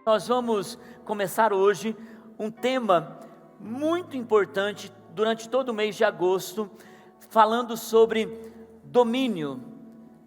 Nós vamos começar hoje um tema muito importante durante todo o mês de agosto, falando sobre domínio,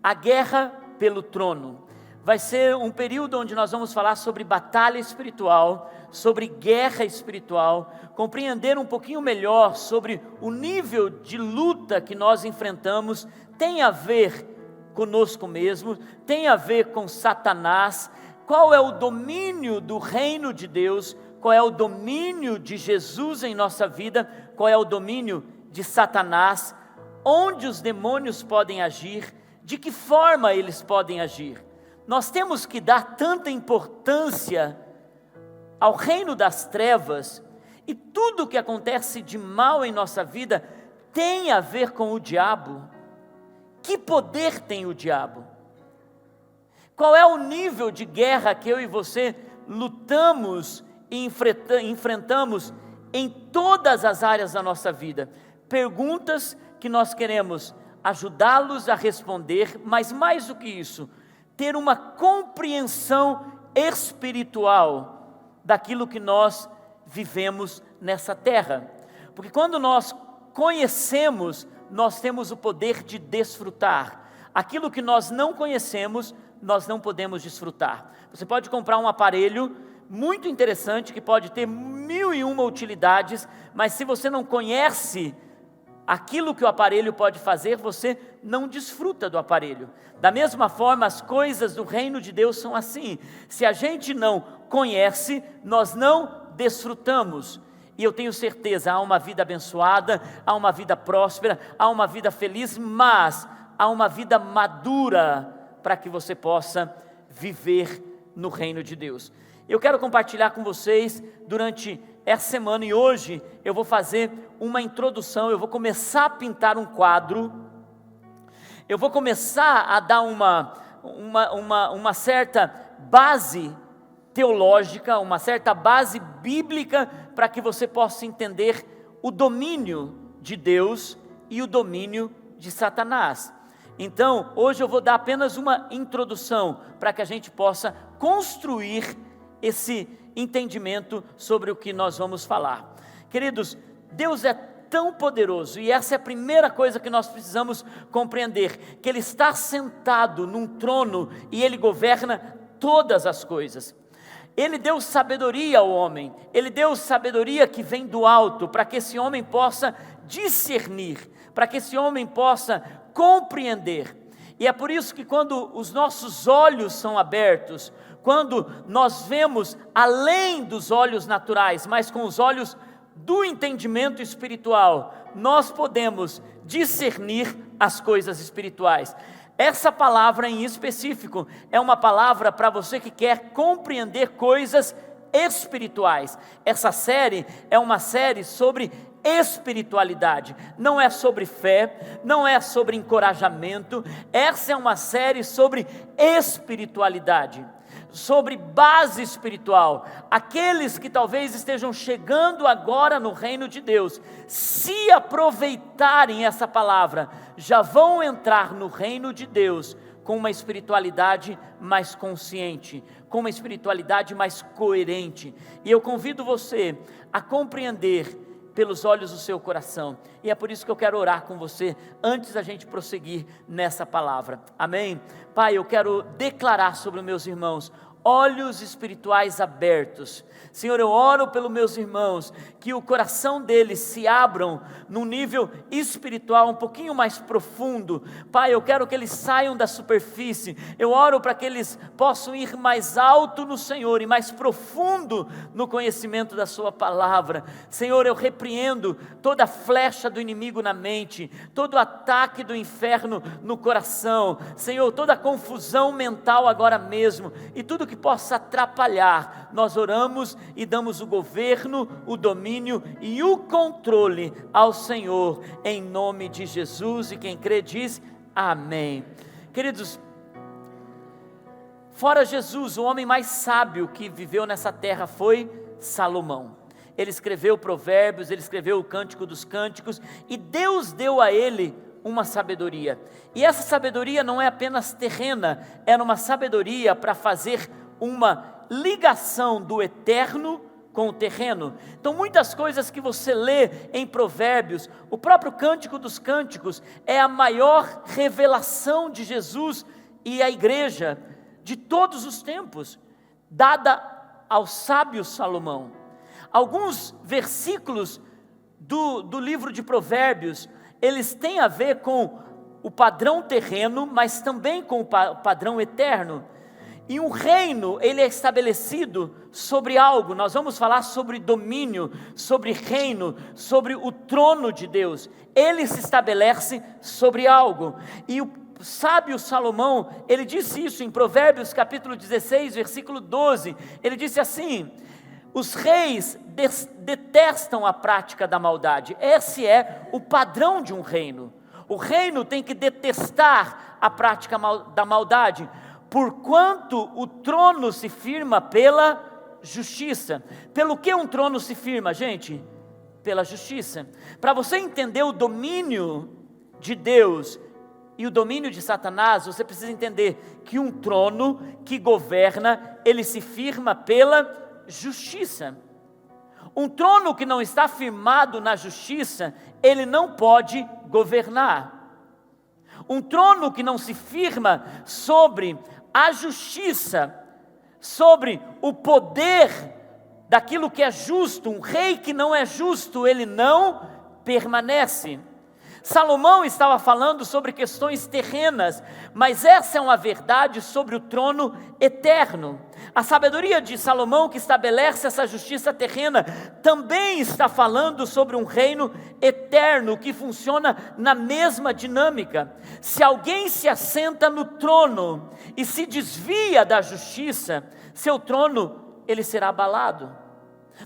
a guerra pelo trono. Vai ser um período onde nós vamos falar sobre batalha espiritual, sobre guerra espiritual, compreender um pouquinho melhor sobre o nível de luta que nós enfrentamos. Tem a ver conosco mesmo, tem a ver com Satanás. Qual é o domínio do reino de Deus? Qual é o domínio de Jesus em nossa vida? Qual é o domínio de Satanás? Onde os demônios podem agir? De que forma eles podem agir? Nós temos que dar tanta importância ao reino das trevas, e tudo o que acontece de mal em nossa vida tem a ver com o diabo. Que poder tem o diabo? Qual é o nível de guerra que eu e você lutamos e enfrentamos em todas as áreas da nossa vida? Perguntas que nós queremos ajudá-los a responder, mas mais do que isso, ter uma compreensão espiritual daquilo que nós vivemos nessa terra. Porque quando nós conhecemos, nós temos o poder de desfrutar. Aquilo que nós não conhecemos, nós não podemos desfrutar. Você pode comprar um aparelho muito interessante, que pode ter 1001 utilidades, mas se você não conhece aquilo que o aparelho pode fazer, você não desfruta do aparelho. Da mesma forma, as coisas do reino de Deus são assim. Se a gente não conhece, nós não desfrutamos. E eu tenho certeza, há uma vida abençoada, há uma vida próspera, há uma vida feliz, mas há uma vida madura para que você possa viver no reino de Deus. Eu quero compartilhar com vocês durante essa semana, e hoje eu vou fazer uma introdução. Eu vou começar a pintar um quadro, eu vou começar a dar uma certa base teológica, uma certa base bíblica, para que você possa entender o domínio de Deus e o domínio de Satanás. Então, hoje eu vou dar apenas uma introdução, para que a gente possa construir esse entendimento sobre o que nós vamos falar. Queridos, Deus é tão poderoso, e essa é a primeira coisa que nós precisamos compreender, que Ele está sentado num trono, e Ele governa todas as coisas. Ele deu sabedoria ao homem, Ele deu sabedoria que vem do alto, para que esse homem possa discernir, para que esse homem possa compreender. E é por isso que quando os nossos olhos são abertos, quando nós vemos além dos olhos naturais, mas com os olhos do entendimento espiritual, nós podemos discernir as coisas espirituais. Essa palavra em específico é uma palavra para você que quer compreender coisas espirituais. Essa série é uma série sobre espiritualidade, não é sobre fé, não é sobre encorajamento. Essa é uma série sobre espiritualidade, sobre base espiritual. Aqueles que talvez estejam chegando agora no reino de Deus, se aproveitarem essa palavra, já vão entrar no reino de Deus com uma espiritualidade mais consciente, com uma espiritualidade mais coerente. E eu convido você a compreender pelos olhos do seu coração, e é por isso que eu quero orar com você, antes da gente prosseguir nessa palavra, amém? Pai, eu quero declarar sobre os meus irmãos, olhos espirituais abertos. Senhor, eu oro pelos meus irmãos, que o coração deles se abram num nível espiritual um pouquinho mais profundo. Pai, eu quero que eles saiam da superfície. Eu oro para que eles possam ir mais alto no Senhor e mais profundo no conhecimento da sua palavra. Senhor, eu repreendo toda flecha do inimigo na mente, todo ataque do inferno no coração, Senhor, toda confusão mental agora mesmo, e tudo que possa atrapalhar. Nós oramos e damos o governo, o domínio e o controle ao Senhor, em nome de Jesus. E quem crê diz amém. Queridos, fora Jesus, o homem mais sábio que viveu nessa terra foi Salomão. Ele escreveu Provérbios, ele escreveu o Cântico dos Cânticos, e Deus deu a ele uma sabedoria, e essa sabedoria não é apenas terrena, era uma sabedoria para fazer uma ligação do eterno com o terreno. Então muitas coisas que você lê em Provérbios, o próprio Cântico dos Cânticos é a maior revelação de Jesus e a igreja de todos os tempos, dada ao sábio Salomão. Alguns versículos do livro de Provérbios, eles têm a ver com o padrão terreno, mas também com o padrão eterno. E um reino, ele é estabelecido sobre algo. Nós vamos falar sobre domínio, sobre reino, sobre o trono de Deus. Ele se estabelece sobre algo. E o sábio Salomão, ele disse isso em Provérbios capítulo 16, versículo 12. Ele disse assim: os reis detestam a prática da maldade. Esse é o padrão de um reino. O reino tem que detestar a prática da maldade, porquanto o trono se firma pela justiça. Pelo que um trono se firma, gente? Pela justiça. Para você entender o domínio de Deus e o domínio de Satanás, você precisa entender que um trono que governa, ele se firma pela justiça. Um trono que não está firmado na justiça, ele não pode governar. Um trono que não se firma sobre a justiça, sobre o poder daquilo que é justo, um rei que não é justo, ele não permanece. Salomão estava falando sobre questões terrenas, mas essa é uma verdade sobre o trono eterno. A sabedoria de Salomão, que estabelece essa justiça terrena, também está falando sobre um reino eterno que funciona na mesma dinâmica. Se alguém se assenta no trono e se desvia da justiça, seu trono ele será abalado.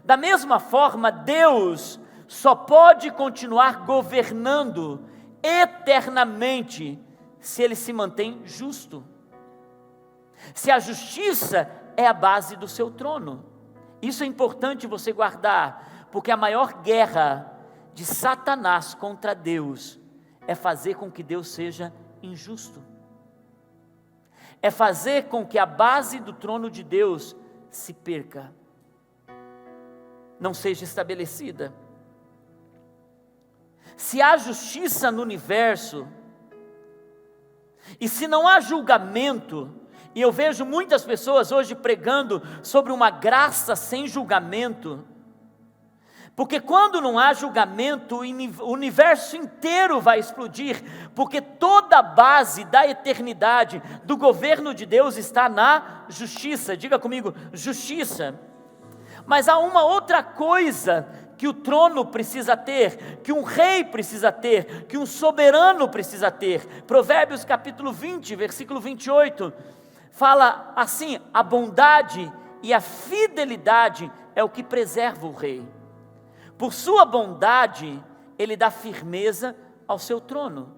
Da mesma forma, Deus só pode continuar governando eternamente se ele se mantém justo. Se a justiça é a base do seu trono. Isso é importante você guardar, porque a maior guerra de Satanás contra Deus é fazer com que Deus seja injusto. É fazer com que a base do trono de Deus se perca, não seja estabelecida. Se há justiça no universo, e se não há julgamento, e eu vejo muitas pessoas hoje pregando sobre uma graça sem julgamento, porque quando não há julgamento, o universo inteiro vai explodir, porque toda a base da eternidade, do governo de Deus está na justiça. Diga comigo, justiça. Mas há uma outra coisa que o trono precisa ter, que um rei precisa ter, que um soberano precisa ter. Provérbios capítulo 20, versículo 28, fala assim: a bondade e a fidelidade é o que preserva o rei. Por sua bondade, ele dá firmeza ao seu trono.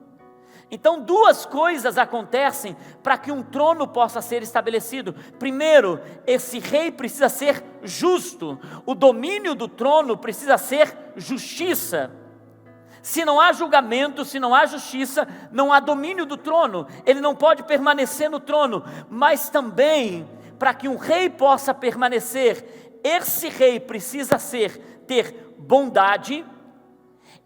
Então, duas coisas acontecem para que um trono possa ser estabelecido. Primeiro, esse rei precisa ser justo. O domínio do trono precisa ser justiça. Se não há julgamento, se não há justiça, não há domínio do trono. Ele não pode permanecer no trono. Mas também, para que um rei possa permanecer, esse rei precisa ter bondade,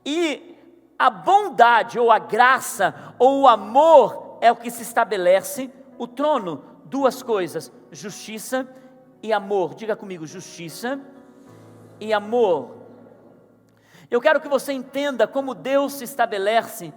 e a bondade ou a graça ou o amor é o que se estabelece o trono. Duas coisas, justiça e amor. Diga comigo, justiça e amor. Eu quero que você entenda como Deus se estabelece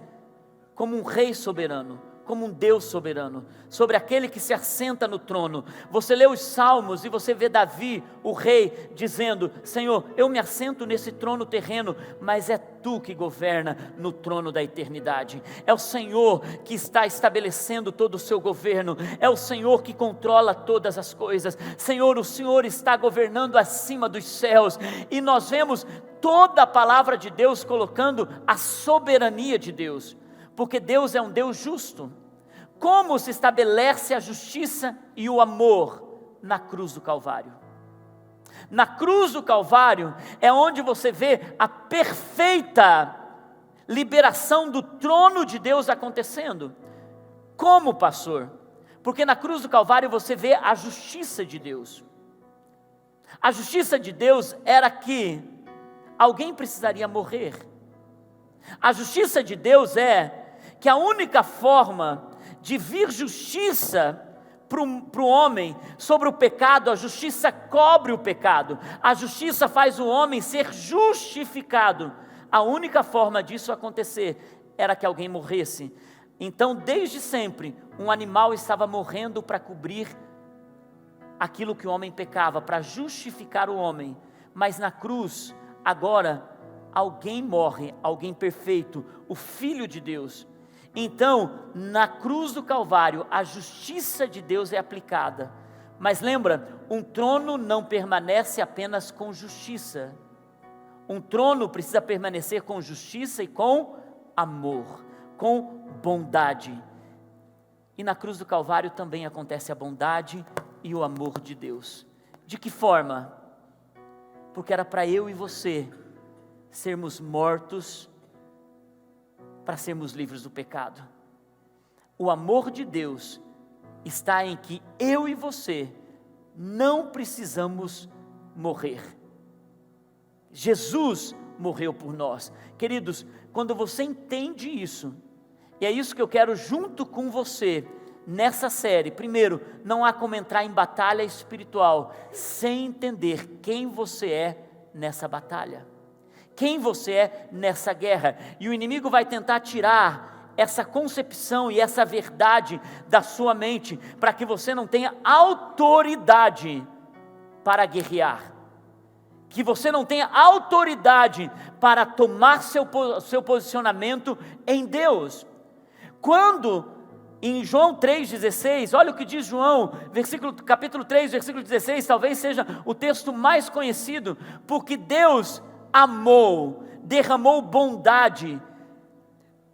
como um rei soberano, como um Deus soberano, sobre aquele que se assenta no trono. Você lê os Salmos e você vê Davi, o rei, dizendo: Senhor, eu me assento nesse trono terreno, mas é Tu que governa no trono da eternidade. É o Senhor que está estabelecendo todo o seu governo, é o Senhor que controla todas as coisas. Senhor, o Senhor está governando acima dos céus, e nós vemos toda a palavra de Deus colocando a soberania de Deus, porque Deus é um Deus justo. Como se estabelece a justiça e o amor? Na cruz do Calvário. Na cruz do Calvário é onde você vê a perfeita liberação do trono de Deus acontecendo. Como, pastor? Porque na cruz do Calvário você vê a justiça de Deus. A justiça de Deus era que alguém precisaria morrer. A justiça de Deus é que a única forma de vir justiça para o homem sobre o pecado, a justiça cobre o pecado, a justiça faz o homem ser justificado. A única forma disso acontecer era que alguém morresse. Então, desde sempre, um animal estava morrendo para cobrir aquilo que o homem pecava, para justificar o homem. Mas na cruz, agora, alguém morre, alguém perfeito, o Filho de Deus. Então, na cruz do Calvário, a justiça de Deus é aplicada. Mas lembra, um trono não permanece apenas com justiça. Um trono precisa permanecer com justiça e com amor, com bondade. E na cruz do Calvário também acontece a bondade e o amor de Deus. De que forma? Porque era para eu e você sermos mortos para sermos livres do pecado. O amor de Deus está em que eu e você não precisamos morrer. Jesus morreu por nós. Queridos, quando você entende isso, e é isso que eu quero junto com você nessa série. Primeiro, não há como entrar em batalha espiritual sem entender quem você é nessa batalha, quem você é nessa guerra. E o inimigo vai tentar tirar essa concepção e essa verdade da sua mente, para que você não tenha autoridade para guerrear, que você não tenha autoridade para tomar seu posicionamento em Deus. Quando em João 3,16, olha o que diz João, capítulo 3, versículo 16, talvez seja o texto mais conhecido, porque Deus amou, derramou bondade,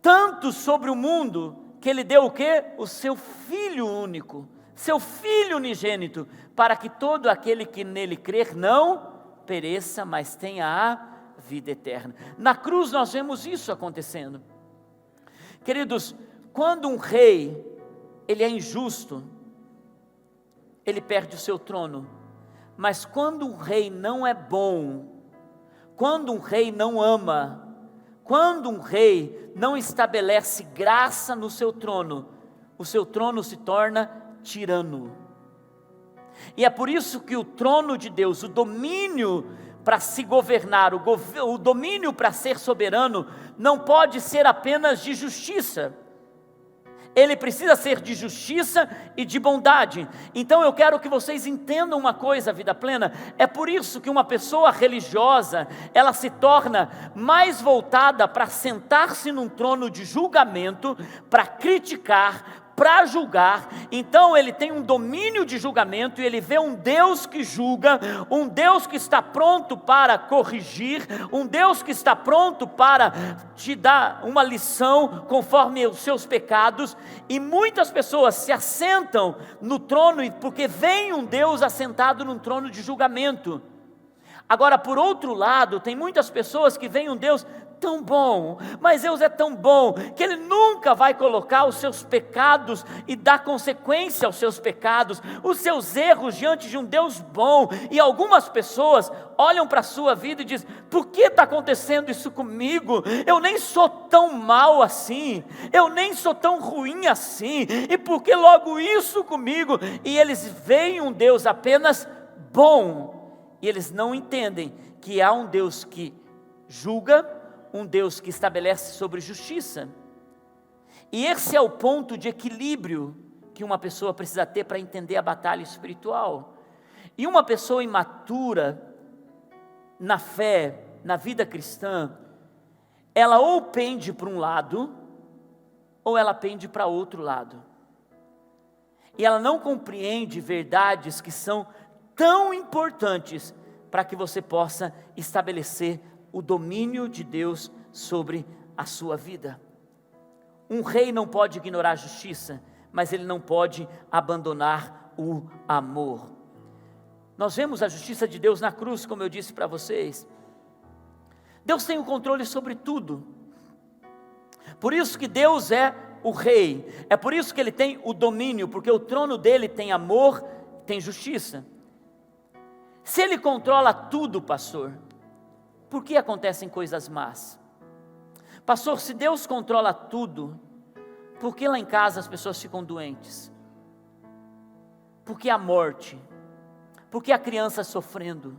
tanto sobre o mundo, que Ele deu o quê? O seu Filho único, seu Filho unigênito, para que todo aquele que nele crer não pereça, mas tenha a vida eterna. Na cruz nós vemos isso acontecendo. Queridos, quando um rei, ele é injusto, ele perde o seu trono. Mas quando um rei não é bom, quando um rei não ama, quando um rei não estabelece graça no seu trono, o seu trono se torna tirano. E é por isso que o trono de Deus, o domínio para se governar, o domínio para ser soberano, não pode ser apenas de justiça. Ele precisa ser de justiça e de bondade. Então eu quero que vocês entendam uma coisa, Vida Plena, é por isso que uma pessoa religiosa, ela se torna mais voltada para sentar-se num trono de julgamento, para criticar, para julgar. Então ele tem um domínio de julgamento e ele vê um Deus que julga, um Deus que está pronto para corrigir, um Deus que está pronto para te dar uma lição conforme os seus pecados. E muitas pessoas se assentam no trono porque vem um Deus assentado num trono de julgamento. Agora, por outro lado, tem muitas pessoas que veem um Deus tão bom, mas Deus é tão bom, que Ele nunca vai colocar os seus pecados e dar consequência aos seus pecados, os seus erros diante de um Deus bom. E algumas pessoas olham para a sua vida e dizem: por que está acontecendo isso comigo? Eu nem sou tão mal assim, eu nem sou tão ruim assim, e por que logo isso comigo? E eles veem um Deus apenas bom, e eles não entendem que há um Deus que julga, um Deus que estabelece sobre justiça. E esse é o ponto de equilíbrio que uma pessoa precisa ter para entender a batalha espiritual. E uma pessoa imatura na fé, na vida cristã, ela ou pende para um lado, ou ela pende para outro lado. E ela não compreende verdades que são tão importantes para que você possa estabelecer o domínio de Deus sobre a sua vida. Um rei não pode ignorar a justiça, mas ele não pode abandonar o amor. Nós vemos a justiça de Deus na cruz, como eu disse para vocês. Deus tem o controle sobre tudo. Por isso que Deus é o rei. É por isso que ele tem o domínio, porque o trono dele tem amor, tem justiça. Se ele controla tudo, pastor, por que acontecem coisas más? Pastor, se Deus controla tudo, por que lá em casa as pessoas ficam doentes? Por que a morte? Por que a criança sofrendo?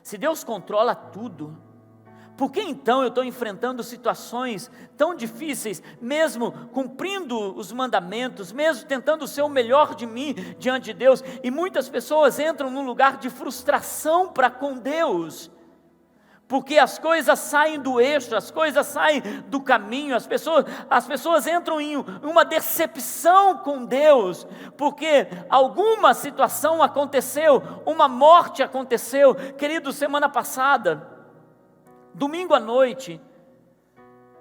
Se Deus controla tudo, por que então eu estou enfrentando situações tão difíceis, mesmo cumprindo os mandamentos, mesmo tentando ser o melhor de mim diante de Deus, e muitas pessoas entram num lugar de frustração para com Deus, porque as coisas saem do eixo, as coisas saem do caminho, as pessoas entram em uma decepção com Deus, porque alguma situação aconteceu, uma morte aconteceu. Querido, semana passada, domingo à noite,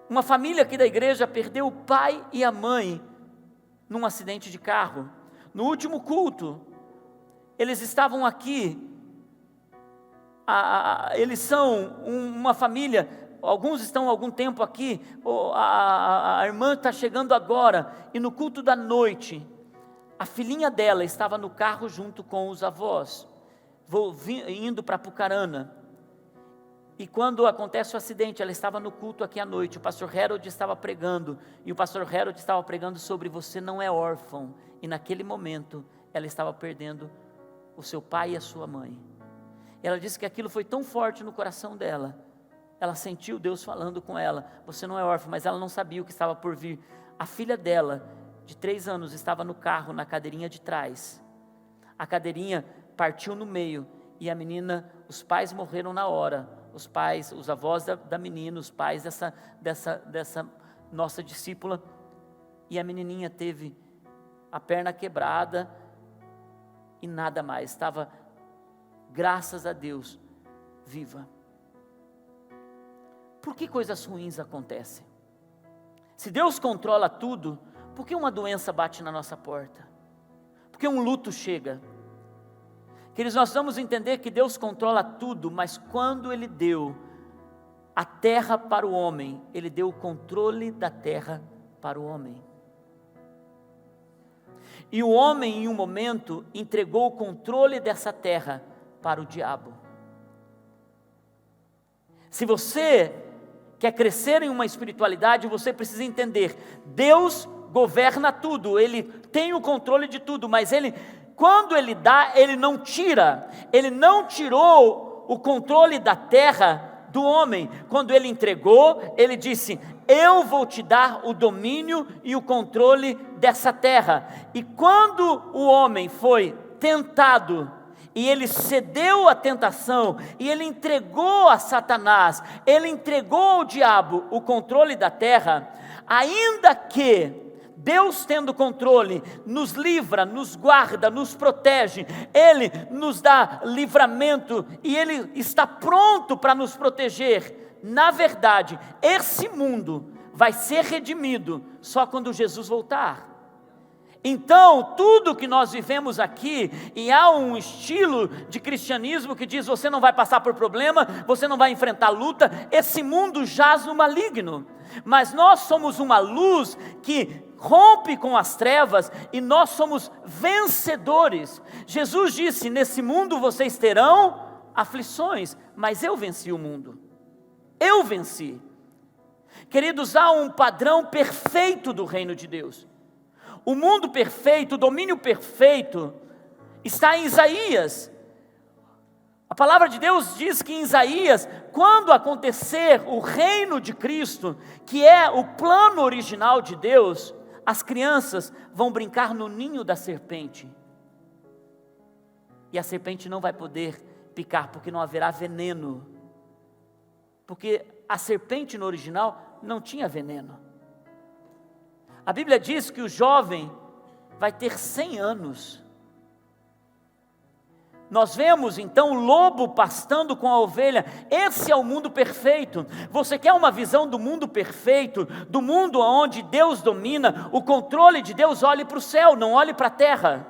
uma família aqui da igreja perdeu o pai e a mãe num acidente de carro. No último culto, eles estavam aqui, eles são uma família, alguns estão há algum tempo aqui, a irmã está chegando agora, e no culto da noite, a filhinha dela estava no carro junto com os avós, indo para Apucarana. E quando acontece o acidente, ela estava no culto aqui à noite, o pastor Harold estava pregando, e o pastor Harold estava pregando sobre você não é órfão, e naquele momento, ela estava perdendo o seu pai e a sua mãe. Ela disse que aquilo foi tão forte no coração dela, ela sentiu Deus falando com ela, você não é órfã, mas ela não sabia o que estava por vir. A filha dela, de 3 anos, estava no carro, na cadeirinha de trás, a cadeirinha partiu no meio, e a menina, os pais morreram na hora, os avós da menina, os pais dessa nossa discípula, e a menininha teve a perna quebrada, e nada mais, estava, graças a Deus, viva. Por que coisas ruins acontecem? Se Deus controla tudo, por que uma doença bate na nossa porta? Por que um luto chega? Queridos, nós vamos entender que Deus controla tudo, mas quando Ele deu a terra para o homem, Ele deu o controle da terra para o homem. E o homem, em um momento, entregou o controle dessa terra para o diabo. Se você quer crescer em uma espiritualidade, você precisa entender, Deus governa tudo, Ele tem o controle de tudo, mas quando Ele dá, Ele não tira, Ele não tirou o controle da terra do homem. Quando Ele entregou, Ele disse, eu vou te dar o domínio e o controle dessa terra. E quando o homem foi tentado, e ele cedeu à tentação, e ele entregou a Satanás, ele entregou ao diabo o controle da terra, ainda que Deus tendo controle, nos livra, nos guarda, nos protege, Ele nos dá livramento, e Ele está pronto para nos proteger. Na verdade, esse mundo vai ser redimido só quando Jesus voltar. Então, tudo que nós vivemos aqui, e há um estilo de cristianismo que diz, você não vai passar por problema, você não vai enfrentar luta, esse mundo jaz no maligno, mas nós somos uma luz que rompe com as trevas, e nós somos vencedores. Jesus disse, nesse mundo vocês terão aflições, mas eu venci o mundo, eu venci. Queridos, há um padrão perfeito do reino de Deus. O mundo perfeito, o domínio perfeito, está em Isaías. A palavra de Deus diz que em Isaías, quando acontecer o reino de Cristo, que é o plano original de Deus, as crianças vão brincar no ninho da serpente, e a serpente não vai poder picar, porque não haverá veneno, porque a serpente no original não tinha veneno. A Bíblia diz que o jovem vai ter 100 anos. Nós vemos então o lobo pastando com a ovelha. Esse é o mundo perfeito. Você quer uma visão do mundo perfeito, do mundo onde Deus domina, o controle de Deus? Olhe para o céu, não olhe para a terra.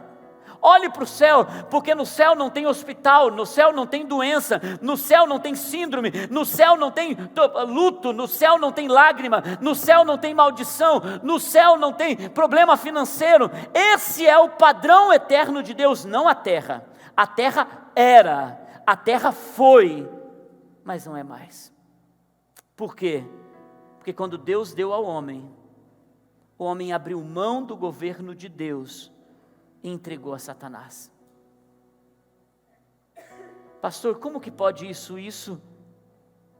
Olhe para o céu, porque no céu não tem hospital, no céu não tem doença, no céu não tem síndrome, no céu não tem luto, no céu não tem lágrima, no céu não tem maldição, no céu não tem problema financeiro. Esse é o padrão eterno de Deus, não a terra. A terra era, a terra foi, mas não é mais. Por quê? Porque quando Deus deu ao homem, o homem abriu mão do governo de Deus e entregou a Satanás. Pastor, como que pode isso? Isso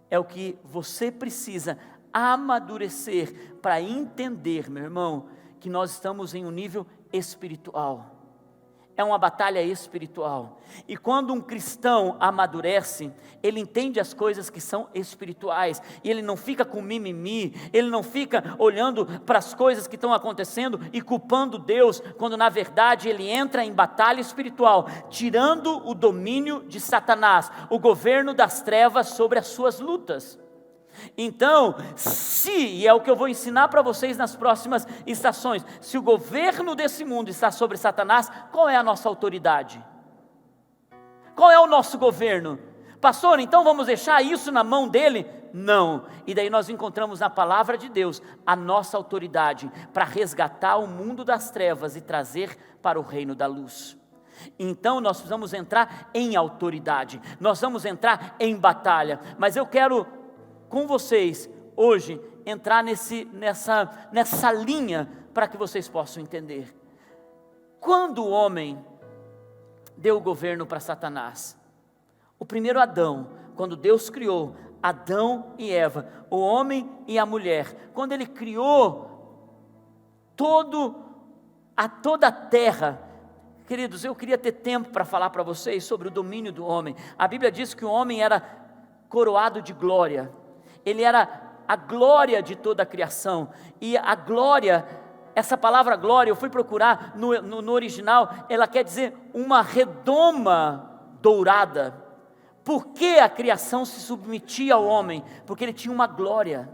é o que você precisa amadurecer para entender, meu irmão, que nós estamos em um nível espiritual. É uma batalha espiritual. E quando um cristão amadurece, ele entende as coisas que são espirituais. E ele não fica com mimimi, ele não fica olhando para as coisas que estão acontecendo e culpando Deus, quando na verdade ele entra em batalha espiritual, tirando o domínio de Satanás, o governo das trevas sobre as suas lutas. Então, e é o que eu vou ensinar para vocês nas próximas estações, se o governo desse mundo está sobre Satanás, qual é a nossa autoridade? Qual é o nosso governo? Pastor, então vamos deixar isso na mão dele? Não, e daí nós encontramos na palavra de Deus a nossa autoridade para resgatar o mundo das trevas e trazer para o reino da luz. Então nós precisamos entrar em autoridade, nós vamos entrar em batalha, mas eu quero com vocês hoje entrar nessa linha para que vocês possam entender. Quando o homem deu o governo para Satanás, o primeiro Adão, quando Deus criou Adão e Eva, o homem e a mulher, quando ele criou toda a terra, queridos, eu queria ter tempo para falar para vocês sobre o domínio do homem. A Bíblia diz que o homem era coroado de glória. Ele era a glória de toda a criação, e a glória, essa palavra glória, eu fui procurar no original, ela quer dizer uma redoma dourada. Por que a criação se submetia ao homem? Porque ele tinha uma glória.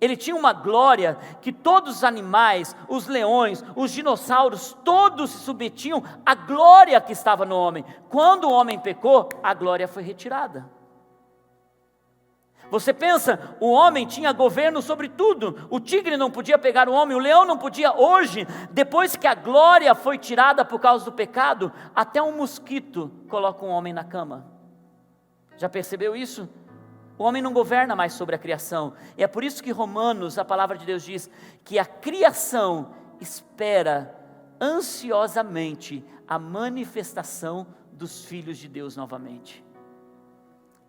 Ele tinha uma glória que todos os animais, os leões, os dinossauros, todos se submetiam à glória que estava no homem. Quando o homem pecou, a glória foi retirada. Você pensa, o homem tinha governo sobre tudo, o tigre não podia pegar o homem, o leão não podia. Hoje, depois que a glória foi tirada por causa do pecado, até um mosquito coloca um homem na cama. Já percebeu isso? O homem não governa mais sobre a criação, e é por isso que Romanos, a palavra de Deus diz, que a criação espera ansiosamente a manifestação dos filhos de Deus novamente.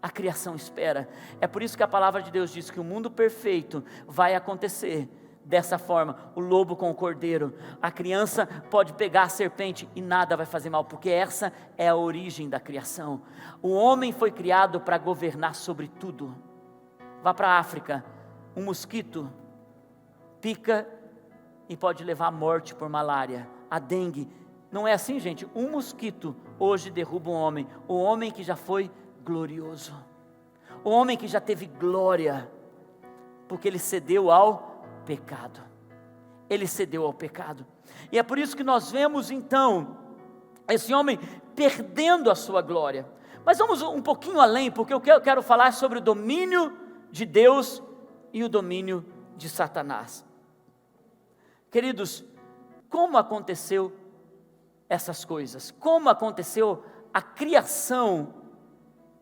A criação espera, é por isso que a palavra de Deus diz que o mundo perfeito vai acontecer dessa forma, o lobo com o cordeiro, a criança pode pegar a serpente e nada vai fazer mal, porque essa é a origem da criação. O homem foi criado para governar sobre tudo. Vá para a África, um mosquito pica e pode levar à morte por malária, a dengue, não é assim, gente? Um mosquito hoje derruba um homem, o homem que já foi glorioso, o homem que já teve glória, porque ele cedeu ao pecado, ele cedeu ao pecado, e é por isso que nós vemos então, esse homem perdendo a sua glória. Mas vamos um pouquinho além, porque eu quero falar sobre o domínio de Deus e o domínio de Satanás. Queridos, como aconteceu essas coisas? Como aconteceu a criação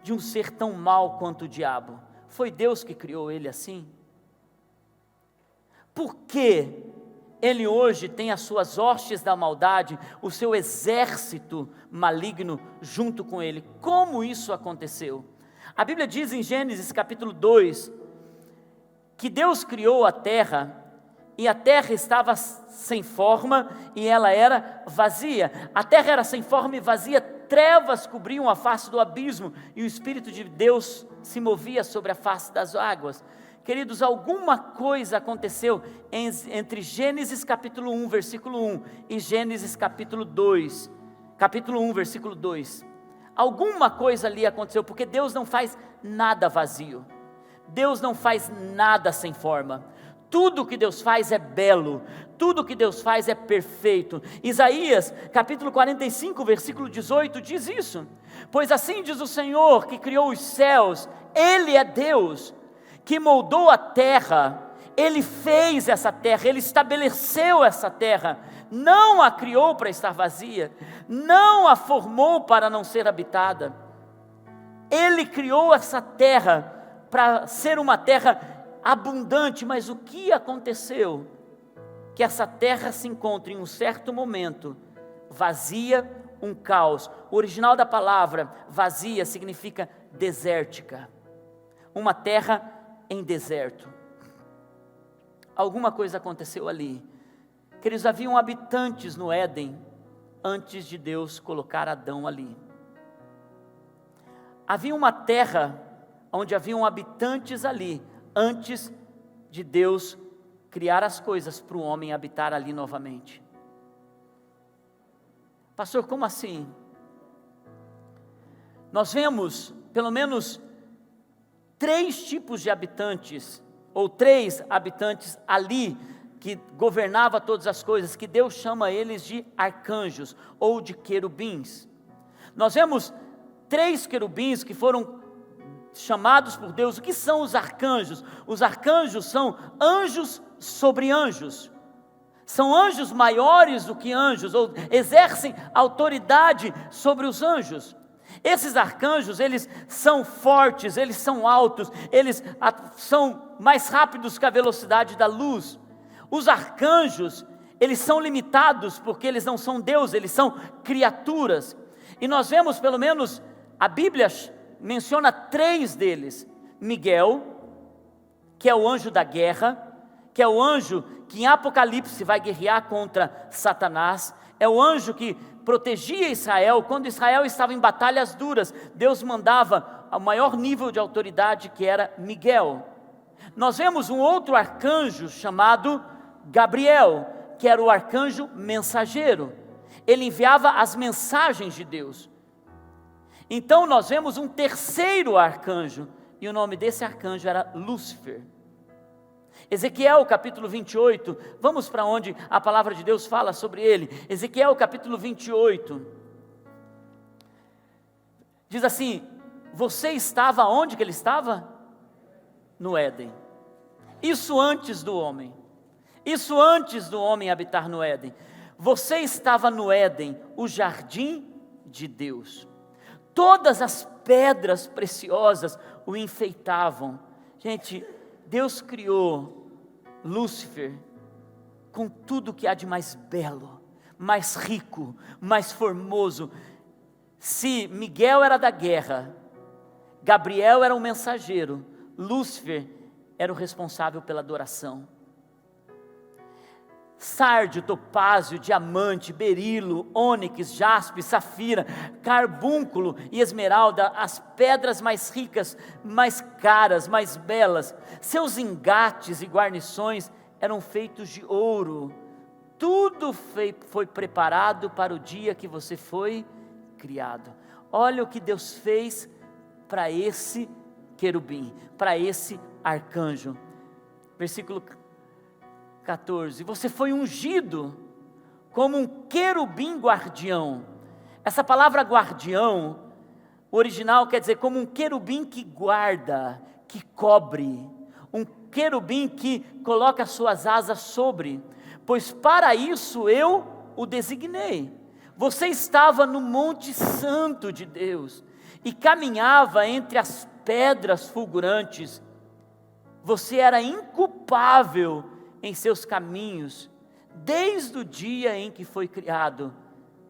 de um ser tão mau quanto o diabo? Foi Deus que criou ele assim? Por que ele hoje tem as suas hostes da maldade, o seu exército maligno junto com ele? Como isso aconteceu? A Bíblia diz em Gênesis capítulo 2, que Deus criou a terra, e a terra estava sem forma, e ela era vazia. A terra era sem forma e vazia, trevas cobriam a face do abismo, e o Espírito de Deus se movia sobre a face das águas. Queridos, alguma coisa aconteceu entre Gênesis capítulo 1, versículo 1, e Gênesis capítulo 2, capítulo 1, versículo 2. Alguma coisa ali aconteceu, porque Deus não faz nada vazio, Deus não faz nada sem forma. Tudo que Deus faz é belo, tudo que Deus faz é perfeito. Isaías, capítulo 45, versículo 18, diz isso. Pois assim diz o Senhor, que criou os céus, Ele é Deus, que moldou a terra, Ele fez essa terra, Ele estabeleceu essa terra, não a criou para estar vazia, não a formou para não ser habitada. Ele criou essa terra para ser uma terra abundante, mas o que aconteceu? Que essa terra se encontra em um certo momento vazia, um caos. O original da palavra vazia significa desértica, uma terra em deserto. Alguma coisa aconteceu ali. Queridos, haviam habitantes no Éden antes de Deus colocar Adão ali. Havia uma terra onde haviam habitantes ali antes de Deus criar as coisas para o homem habitar ali novamente. Pastor, como assim? Nós vemos pelo menos 3 tipos de habitantes, ou 3 habitantes ali, que governava todas as coisas, que Deus chama eles de arcanjos, ou de querubins. Nós vemos 3 querubins que foram chamados por Deus. O que são os arcanjos? Os arcanjos são anjos sobre anjos. São anjos maiores do que anjos, ou exercem autoridade sobre os anjos. Esses arcanjos, eles são fortes, eles são altos, eles são mais rápidos que a velocidade da luz. Os arcanjos, eles são limitados porque eles não são Deus, eles são criaturas. E nós vemos pelo menos, a Bíblia menciona 3 deles. Miguel, que é o anjo da guerra, que é o anjo que em Apocalipse vai guerrear contra Satanás, é o anjo que protegia Israel. Quando Israel estava em batalhas duras, Deus mandava ao maior nível de autoridade, que era Miguel. Nós vemos um outro arcanjo chamado Gabriel, que era o arcanjo mensageiro. Ele enviava as mensagens de Deus. Então nós vemos um terceiro arcanjo, e o nome desse arcanjo era Lúcifer. Ezequiel capítulo 28, vamos para onde a palavra de Deus fala sobre ele. Ezequiel capítulo 28, diz assim: você estava onde que ele estava? No Éden. Isso antes do homem, isso antes do homem habitar no Éden. Você estava no Éden, o jardim de Deus. Todas as pedras preciosas o enfeitavam. Gente, Deus criou Lúcifer com tudo que há de mais belo, mais rico, mais formoso. Se Miguel era da guerra, Gabriel era o mensageiro, Lúcifer era o responsável pela adoração. Sárdio, topázio, diamante, berilo, ônix, jaspe, safira, carbúnculo e esmeralda, as pedras mais ricas, mais caras, mais belas. Seus engates e guarnições eram feitos de ouro. Tudo foi preparado para o dia que você foi criado. Olha o que Deus fez para esse querubim, para esse arcanjo. Versículo 14, você foi ungido como um querubim guardião. Essa palavra guardião, o original quer dizer como um querubim que guarda, que cobre, um querubim que coloca suas asas sobre, pois para isso eu o designei. Você estava no monte santo de Deus, e caminhava entre as pedras fulgurantes. Você era inculpável em seus caminhos, desde o dia em que foi criado,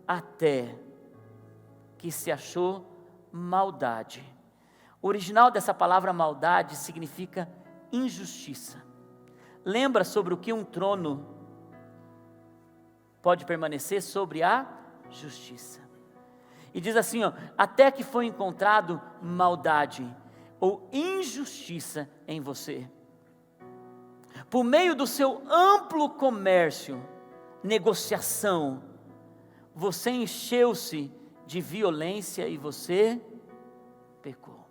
até que se achou maldade. O original dessa palavra maldade significa injustiça. Lembra sobre o que um trono pode permanecer? Sobre a justiça. E diz assim, até que foi encontrado maldade ou injustiça em você. Por meio do seu amplo comércio, negociação, você encheu-se de violência e você pecou.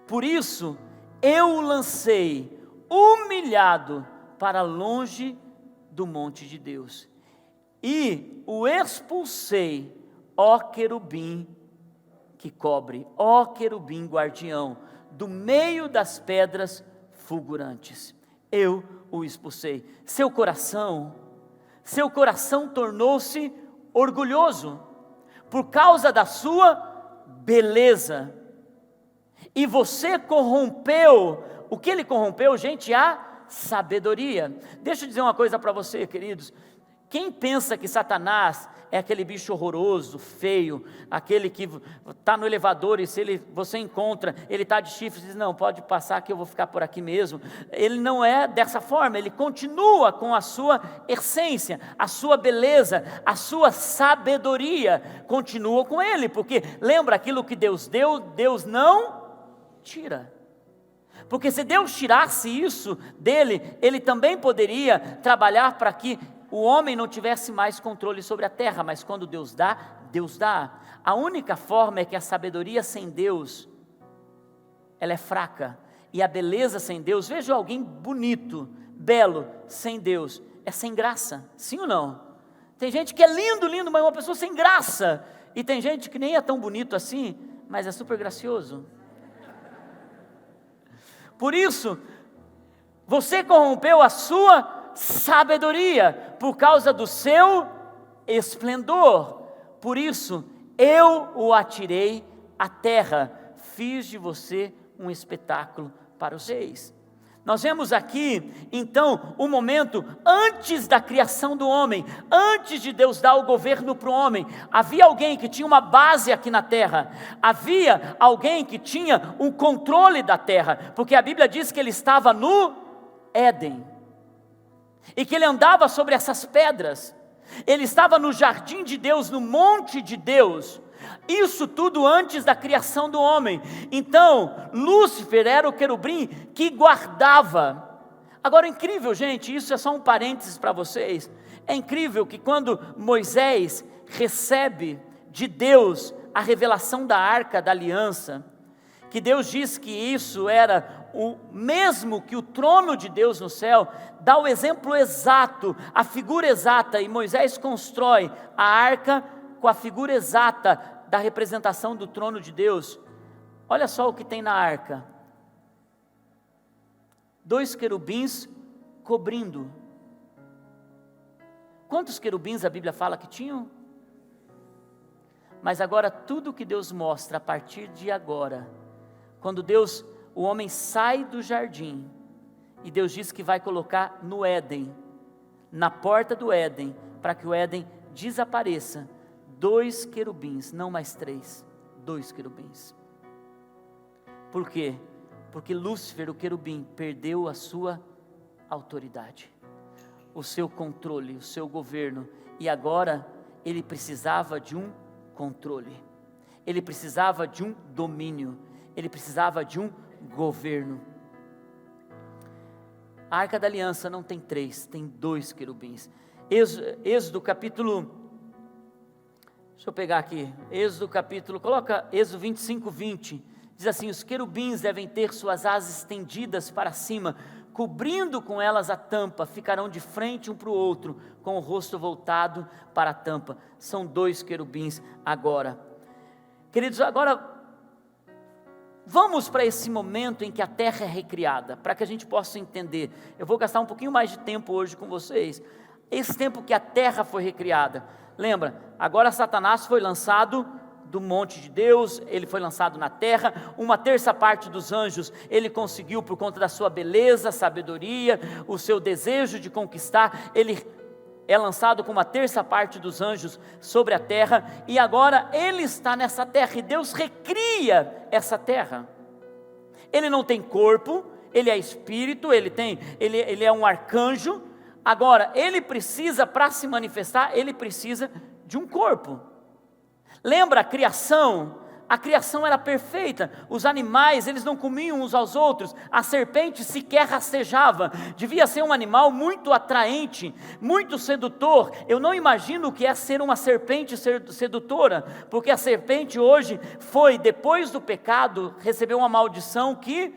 Por isso, eu o lancei humilhado para longe do monte de Deus. E o expulsei, ó querubim que cobre, ó querubim guardião, do meio das pedras fulgurantes. Eu o expulsei. Seu coração tornou-se orgulhoso, por causa da sua beleza. E você corrompeu, o que ele corrompeu, gente? A sabedoria. Deixa eu dizer uma coisa para você, queridos. Quem pensa que Satanás é aquele bicho horroroso, feio, aquele que está no elevador e se você encontra, ele está de chifres e diz, não, pode passar que eu vou ficar por aqui mesmo. Ele não é dessa forma, ele continua com a sua essência, a sua beleza, a sua sabedoria, continua com ele, porque lembra aquilo que Deus deu, Deus não tira. Porque se Deus tirasse isso dele, ele também poderia trabalhar para que o homem não tivesse mais controle sobre a terra, mas quando Deus dá, Deus dá. A única forma é que a sabedoria sem Deus, ela é fraca, e a beleza sem Deus, veja alguém bonito, belo, sem Deus, é sem graça, sim ou não? Tem gente que é lindo, lindo, mas é uma pessoa sem graça, e tem gente que nem é tão bonito assim, mas é super gracioso. Por isso, você corrompeu a sua sabedoria, por causa do seu esplendor. Por isso, eu o atirei à terra, fiz de você um espetáculo para os reis. Nós vemos aqui, então, o momento antes da criação do homem, antes de Deus dar o governo para o homem. Havia alguém que tinha uma base aqui na terra, havia alguém que tinha um controle da terra, porque a Bíblia diz que ele estava no Éden, e que ele andava sobre essas pedras, ele estava no jardim de Deus, no monte de Deus, isso tudo antes da criação do homem. Então, Lúcifer era o querubim que guardava. Agora é incrível, gente, isso é só um parênteses para vocês, é incrível que quando Moisés recebe de Deus a revelação da Arca da Aliança, que Deus diz que isso era o mesmo que o trono de Deus no céu, dá o exemplo exato, a figura exata, e Moisés constrói a arca com a figura exata da representação do trono de Deus. Olha só o que tem na arca: 2 querubins cobrindo. Quantos querubins a Bíblia fala que tinham? Mas agora tudo que Deus mostra a partir de agora, quando o homem sai do jardim, e Deus diz que vai colocar no Éden, na porta do Éden, para que o Éden desapareça, 2 querubins, não mais 3, 2 querubins. Por quê? Porque Lúcifer, o querubim, perdeu a sua autoridade, o seu controle, o seu governo, e agora ele precisava de um controle, ele precisava de um domínio, ele precisava de um governo. A Arca da Aliança não tem 3, tem 2 querubins. Êxodo capítulo, deixa eu pegar aqui, Êxodo capítulo, coloca Êxodo 25, 20, diz assim: os querubins devem ter suas asas estendidas para cima, cobrindo com elas a tampa, ficarão de frente um para o outro, com o rosto voltado para a tampa. São 2 querubins agora. Queridos, agora vamos para esse momento em que a terra é recriada, para que a gente possa entender. Eu vou gastar um pouquinho mais de tempo hoje com vocês. Esse tempo que a terra foi recriada. Lembra, agora Satanás foi lançado do monte de Deus, ele foi lançado na terra. 1/3 parte dos anjos ele conseguiu por conta da sua beleza, sabedoria, o seu desejo de conquistar. Ele é lançado com 1/3 parte dos anjos sobre a terra, e agora ele está nessa terra, e Deus recria essa terra. Ele não tem corpo, ele é espírito, ele é um arcanjo. Agora, ele precisa, para se manifestar, ele precisa de um corpo. Lembra a criação? A criação era perfeita, os animais, eles não comiam uns aos outros, a serpente sequer rastejava, devia ser um animal muito atraente, muito sedutor. Eu não imagino o que é ser uma serpente sedutora, porque a serpente hoje foi, depois do pecado, recebeu uma maldição que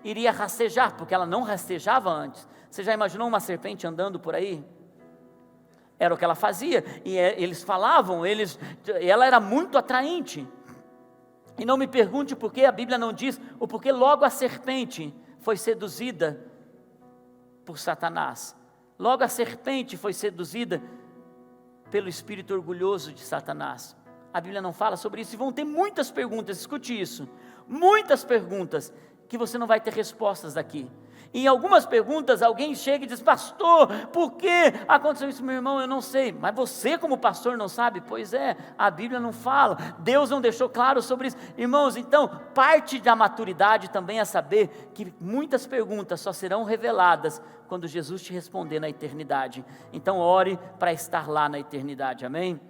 iria rastejar, porque ela não rastejava antes. Você já imaginou uma serpente andando por aí? Era o que ela fazia, e eles falavam, ela era muito atraente. E não me pergunte por que a Bíblia não diz, ou porque logo a serpente foi seduzida por Satanás. Logo a serpente foi seduzida pelo espírito orgulhoso de Satanás. A Bíblia não fala sobre isso, e vão ter muitas perguntas, escute isso, muitas perguntas, que você não vai ter respostas daqui. Em algumas perguntas, alguém chega e diz: pastor, por que aconteceu isso? Meu irmão, eu não sei. Mas você como pastor não sabe? Pois é, a Bíblia não fala, Deus não deixou claro sobre isso. Irmãos, então, parte da maturidade também é saber que muitas perguntas só serão reveladas quando Jesus te responder na eternidade. Então ore para estar lá na eternidade, amém?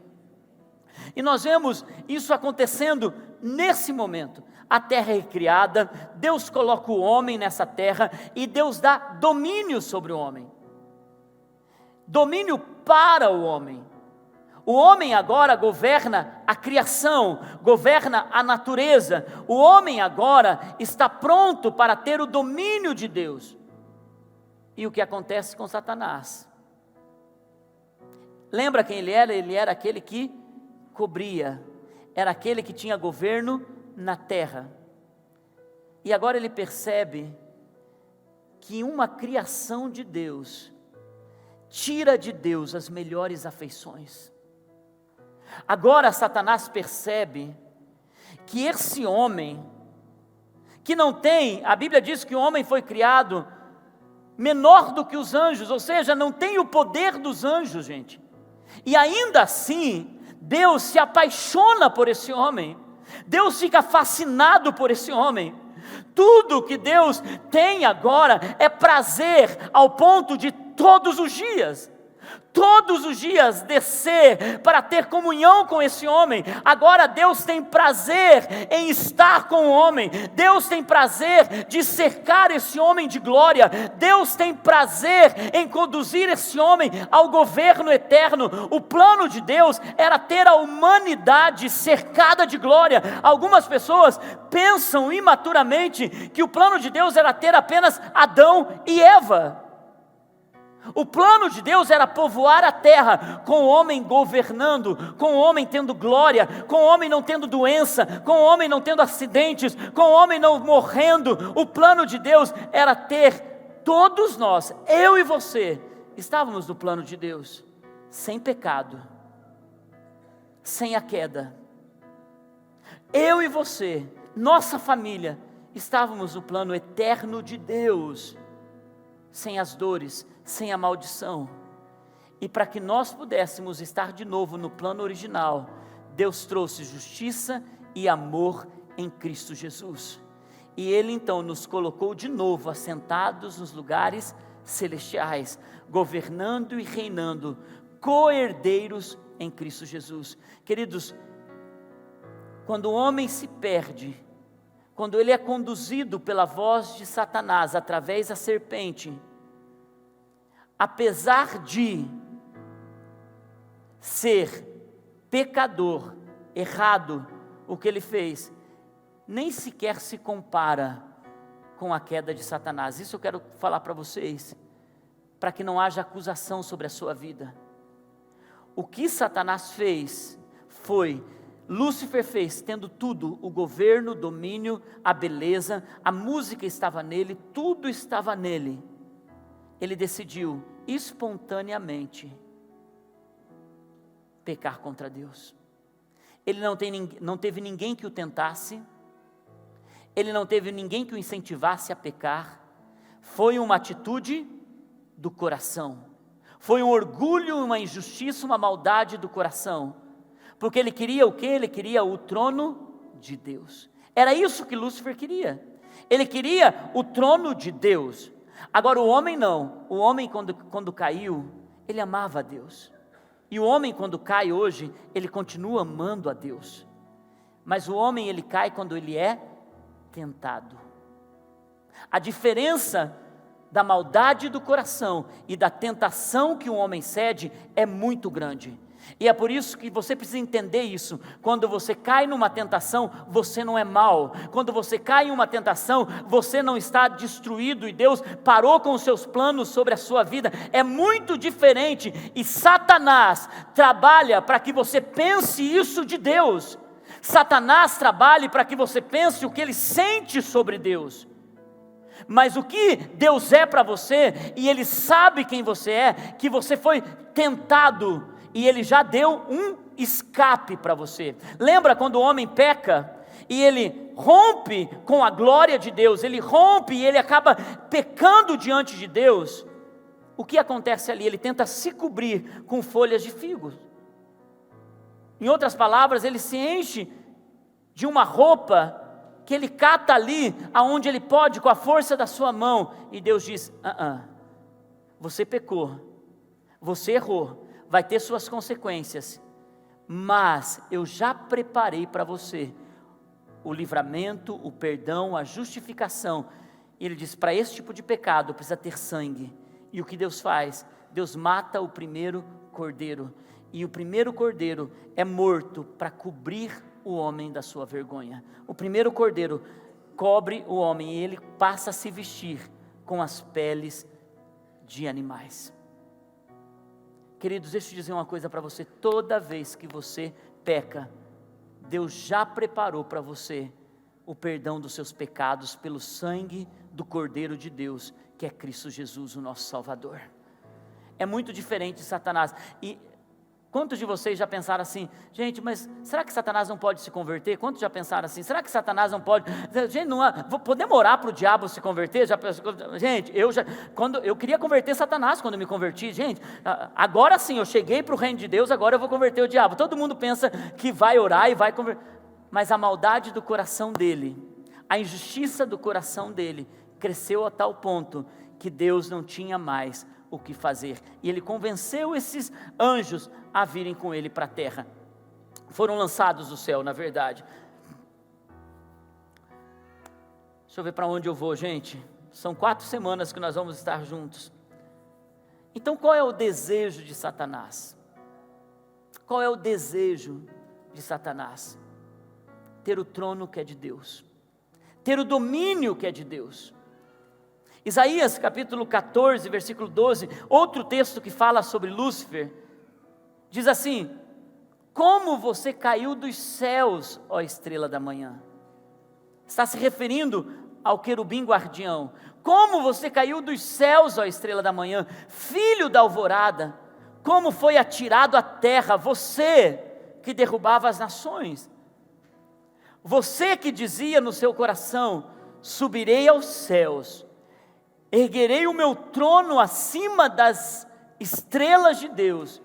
E nós vemos isso acontecendo nesse momento. A terra é criada, Deus coloca o homem nessa terra e Deus dá domínio sobre o homem. Domínio para o homem. O homem agora governa a criação, governa a natureza. O homem agora está pronto para ter o domínio de Deus. E o que acontece com Satanás? Lembra quem ele era? Ele era aquele que cobria, era aquele que tinha governo na terra. E agora ele percebe que uma criação de Deus tira de Deus as melhores afeições. Agora Satanás percebe que esse homem, que não tem, a Bíblia diz que o homem foi criado menor do que os anjos, ou seja, não tem o poder dos anjos, gente. E ainda assim, Deus se apaixona por esse homem, Deus fica fascinado por esse homem. Tudo que Deus tem agora é prazer, ao ponto de todos os dias descer para ter comunhão com esse homem. Agora Deus tem prazer em estar com o homem, Deus tem prazer de cercar esse homem de glória, Deus tem prazer em conduzir esse homem ao governo eterno. O plano de Deus era ter a humanidade cercada de glória. Algumas pessoas pensam imaturamente que o plano de Deus era ter apenas Adão e Eva. O plano de Deus era povoar a terra, com o homem governando, com o homem tendo glória, com o homem não tendo doença, com o homem não tendo acidentes, com o homem não morrendo. O plano de Deus era ter todos nós, eu e você, estávamos no plano de Deus, sem pecado, sem a queda. Eu e você, nossa família, estávamos no plano eterno de Deus, sem as dores, sem a maldição. E para que nós pudéssemos estar de novo no plano original, Deus trouxe justiça e amor em Cristo Jesus. E Ele então nos colocou de novo assentados nos lugares celestiais, governando e reinando, co-herdeiros em Cristo Jesus. Queridos, quando o homem se perde, quando ele é conduzido pela voz de Satanás através da serpente, apesar de ser pecador, errado, o que ele fez, nem sequer se compara com a queda de Satanás. Isso eu quero falar para vocês, para que não haja acusação sobre a sua vida. O que Satanás fez foi, Lúcifer fez, tendo tudo, o governo, o domínio, a beleza, a música estava nele, tudo estava nele. Ele decidiu espontaneamente pecar contra Deus. Ele não teve ninguém que o tentasse, ele não teve ninguém que o incentivasse a pecar. Foi uma atitude do coração, foi um orgulho, uma injustiça, uma maldade do coração, porque ele queria o quê? Ele queria o trono de Deus. Era isso que Lúcifer queria, ele queria o trono de Deus. Agora o homem não, o homem quando caiu, ele amava a Deus, e o homem quando cai hoje, ele continua amando a Deus, mas o homem ele cai quando ele é tentado. A diferença da maldade do coração e da tentação que o homem cede é muito grande. E é por isso que você precisa entender isso. Quando você cai numa tentação, você não é mau. Quando você cai em uma tentação, você não está destruído e Deus parou com os seus planos sobre a sua vida. É muito diferente. E Satanás trabalha para que você pense isso de Deus. Satanás trabalha para que você pense o que ele sente sobre Deus. Mas o que Deus é para você, e Ele sabe quem você é, que você foi tentado, e Ele já deu um escape para você. Lembra quando o homem peca, e ele rompe com a glória de Deus, ele rompe e ele acaba pecando diante de Deus? O que acontece ali? Ele tenta se cobrir com folhas de figos. Em outras palavras, ele se enche de uma roupa que ele cata ali, aonde ele pode, com a força da sua mão, e Deus diz: você pecou, você errou, vai ter suas consequências, mas eu já preparei para você o livramento, o perdão, a justificação. E ele diz: para esse tipo de pecado precisa ter sangue. E o que Deus faz? Deus mata o primeiro cordeiro, e o primeiro cordeiro é morto para cobrir o homem da sua vergonha. O primeiro cordeiro cobre o homem e ele passa a se vestir com as peles de animais. Queridos, deixa eu dizer uma coisa para você: toda vez que você peca, Deus já preparou para você o perdão dos seus pecados pelo sangue do Cordeiro de Deus, que é Cristo Jesus, o nosso Salvador. É muito diferente de Satanás. E quantos de vocês já pensaram assim: gente, mas será que Satanás não pode se converter? Quantos já pensaram assim? Será que Satanás não pode? Gente, não, vou demorar para o diabo se converter? Gente, quando eu queria converter Satanás quando eu me converti. Gente, agora sim, eu cheguei para o reino de Deus, agora eu vou converter o diabo. Todo mundo pensa que vai orar e vai converter, mas a maldade do coração dele, a injustiça do coração dele, cresceu a tal ponto que Deus não tinha mais o que fazer, e ele convenceu esses anjos a virem com ele para a terra. Foram lançados do céu, na verdade. Deixa eu ver para onde eu vou, gente. São 4 semanas que nós vamos estar juntos. Então, qual é o desejo de Satanás? Qual é o desejo de Satanás? Ter o trono que é de Deus, ter o domínio que é de Deus. Isaías capítulo 14, versículo 12, outro texto que fala sobre Lúcifer, diz assim: como você caiu dos céus, ó estrela da manhã. Está se referindo ao querubim guardião. Como você caiu dos céus, ó estrela da manhã, filho da alvorada, como foi atirado à terra, você que derrubava as nações. Você que dizia no seu coração: subirei aos céus, erguerei o meu trono acima das estrelas de Deus,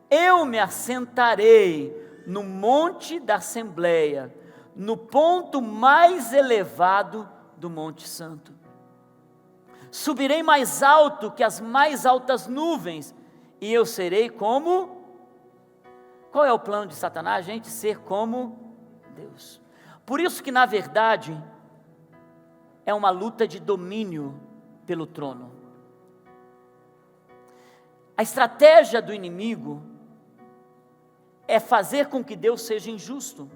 eu me assentarei no monte da Assembleia, no ponto mais elevado do Monte Santo. Subirei mais alto que as mais altas nuvens, e eu serei como... Qual é o plano de Satanás, gente? Ser como Deus. Por isso que, na verdade, é uma luta de domínio pelo trono. A estratégia do inimigo é fazer com que Deus seja injusto.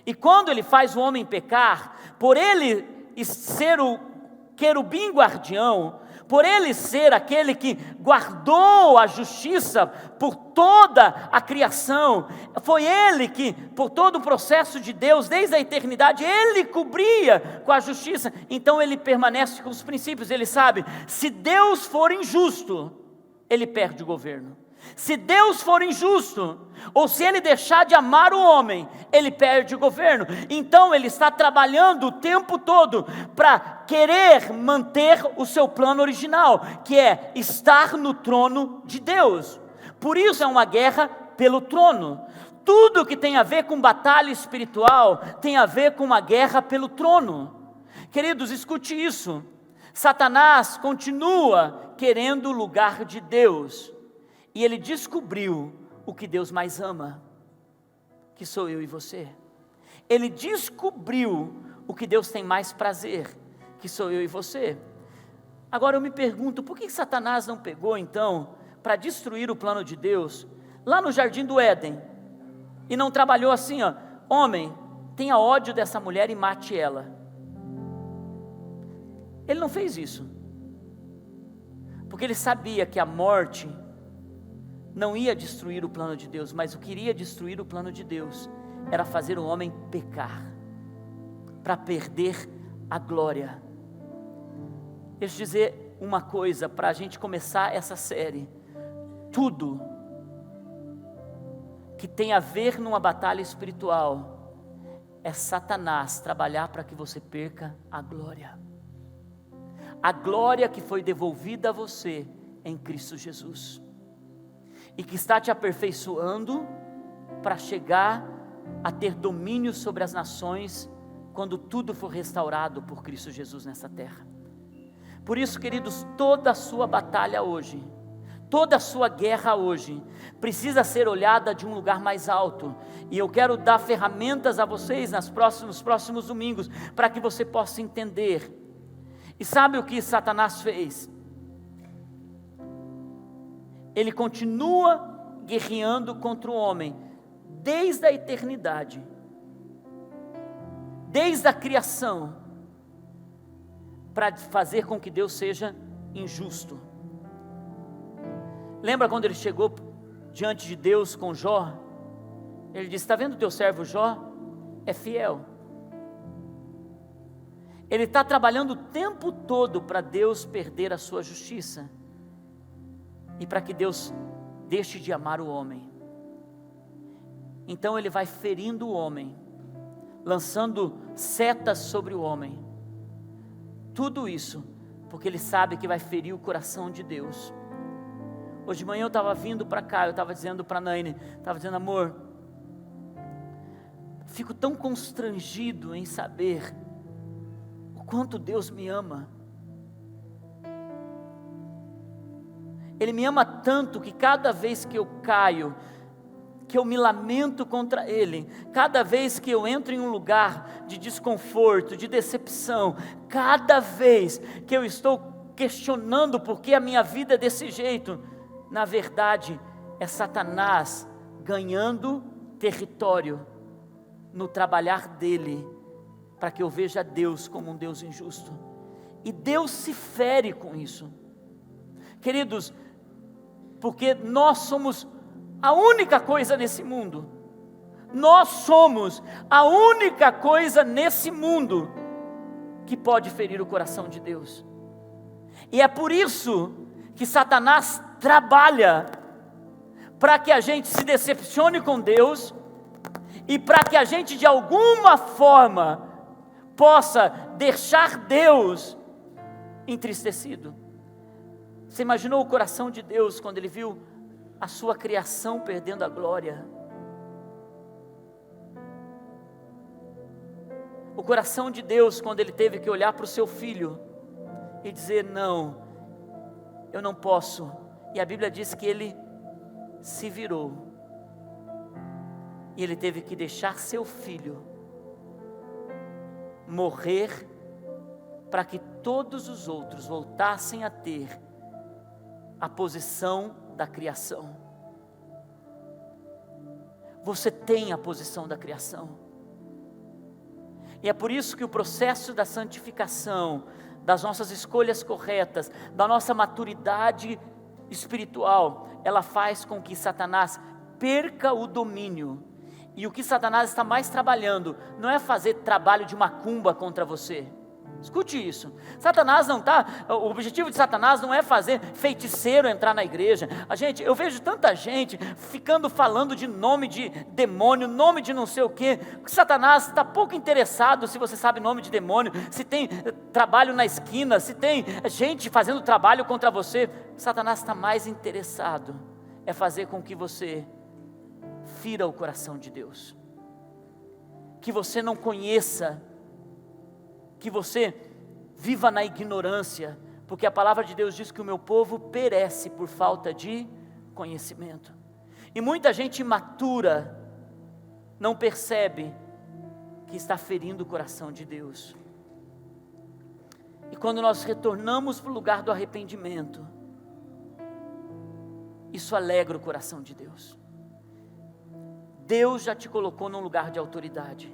E quando ele faz o homem pecar, por ele ser o querubim guardião, por ele ser aquele que guardou a justiça por toda a criação, foi ele que, por todo o processo de Deus, desde a eternidade, ele cobria com a justiça. Então ele permanece com os princípios. Ele sabe, se Deus for injusto, ele perde o governo. Se Deus for injusto, ou se ele deixar de amar o homem, ele perde o governo. Então ele está trabalhando o tempo todo para querer manter o seu plano original, que é estar no trono de Deus. Por isso é uma guerra pelo trono. Tudo que tem a ver com batalha espiritual tem a ver com uma guerra pelo trono. Queridos, escute isso. Satanás continua querendo o lugar de Deus. E ele descobriu o que Deus mais ama, que sou eu e você. Ele descobriu o que Deus tem mais prazer, que sou eu e você. Agora eu me pergunto, por que Satanás não pegou então, para destruir o plano de Deus, lá no jardim do Éden, e não trabalhou assim, ó, homem, tenha ódio dessa mulher e mate ela. Ele não fez isso, porque ele sabia que a morte não ia destruir o plano de Deus, mas o que iria destruir o plano de Deus era fazer o homem pecar, para perder a glória. Deixa eu dizer uma coisa, para a gente começar essa série: tudo que tem a ver numa batalha espiritual é Satanás trabalhar para que você perca a glória que foi devolvida a você em Cristo Jesus, e que está te aperfeiçoando para chegar a ter domínio sobre as nações, quando tudo for restaurado por Cristo Jesus nessa terra. Por isso, queridos, toda a sua batalha hoje, toda a sua guerra hoje, precisa ser olhada de um lugar mais alto, e eu quero dar ferramentas a vocês nos próximos domingos, para que você possa entender. E sabe o que Satanás fez? Ele continua guerreando contra o homem, desde a eternidade, desde a criação, para fazer com que Deus seja injusto. Lembra quando ele chegou diante de Deus com Jó? Ele disse: está vendo o teu servo Jó? É fiel. Ele está trabalhando o tempo todo para Deus perder a sua justiça, e para que Deus deixe de amar o homem. Então ele vai ferindo o homem, lançando setas sobre o homem. Tudo isso porque ele sabe que vai ferir o coração de Deus. Hoje de manhã eu estava vindo para cá, eu estava dizendo para a Naine, estava dizendo: amor, fico tão constrangido em saber o quanto Deus me ama. Ele me ama tanto que cada vez que eu caio, que eu me lamento contra Ele, cada vez que eu entro em um lugar de desconforto, de decepção, cada vez que eu estou questionando por que a minha vida é desse jeito, na verdade é Satanás ganhando território no trabalhar dele, para que eu veja Deus como um Deus injusto, e Deus se fere com isso, queridos, porque nós somos a única coisa nesse mundo, nós somos a única coisa nesse mundo que pode ferir o coração de Deus, e é por isso que Satanás trabalha para que a gente se decepcione com Deus, e para que a gente de alguma forma possa deixar Deus entristecido. Você imaginou o coração de Deus quando Ele viu a sua criação perdendo a glória? O coração de Deus quando Ele teve que olhar para o seu filho e dizer: não, eu não posso. E a Bíblia diz que Ele se virou, e Ele teve que deixar seu filho morrer, para que todos os outros voltassem a ter a posição da criação. Você tem a posição da criação, e é por isso que o processo da santificação, das nossas escolhas corretas, da nossa maturidade espiritual, ela faz com que Satanás perca o domínio. E o que Satanás está mais trabalhando não é fazer trabalho de macumba contra você. Escute isso. Satanás não está, o objetivo de Satanás não é fazer feiticeiro entrar na igreja. Eu vejo tanta gente ficando falando de nome de demônio, nome de não sei o quê. Satanás está pouco interessado se você sabe nome de demônio, se tem trabalho na esquina, se tem gente fazendo trabalho contra você. Satanás está mais interessado é fazer com que você fira o coração de Deus, que você não conheça, que você viva na ignorância, porque a palavra de Deus diz que o meu povo perece por falta de conhecimento. E muita gente imatura não percebe que está ferindo o coração de Deus. E quando nós retornamos para o lugar do arrependimento, isso alegra o coração de Deus. Deus já te colocou num lugar de autoridade.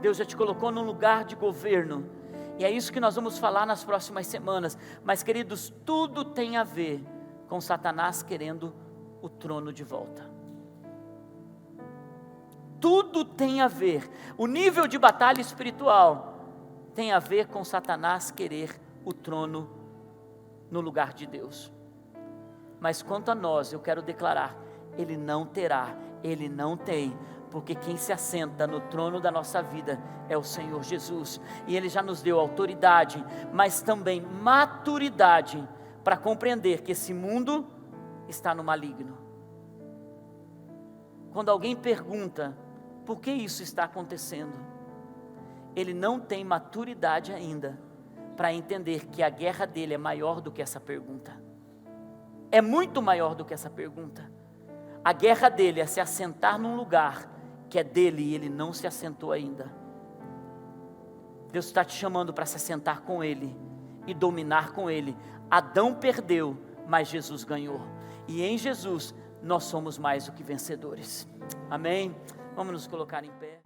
Deus já te colocou num lugar de governo. E é isso que nós vamos falar nas próximas semanas. Mas, queridos, tudo tem a ver com Satanás querendo o trono de volta. Tudo tem a ver. O nível de batalha espiritual tem a ver com Satanás querer o trono no lugar de Deus. Mas quanto a nós, eu quero declarar, ele não terá, ele não tem, porque quem se assenta no trono da nossa vida é o Senhor Jesus, e Ele já nos deu autoridade, mas também maturidade, para compreender que esse mundo está no maligno. Quando alguém pergunta, por que isso está acontecendo? Ele não tem maturidade ainda, para entender que a guerra dele é maior do que essa pergunta, é muito maior do que essa pergunta. A guerra dele é se assentar num lugar que é dele e ele não se assentou ainda. Deus está te chamando para se assentar com ele e dominar com ele. Adão perdeu, mas Jesus ganhou. E em Jesus nós somos mais do que vencedores. Amém? Vamos nos colocar em pé.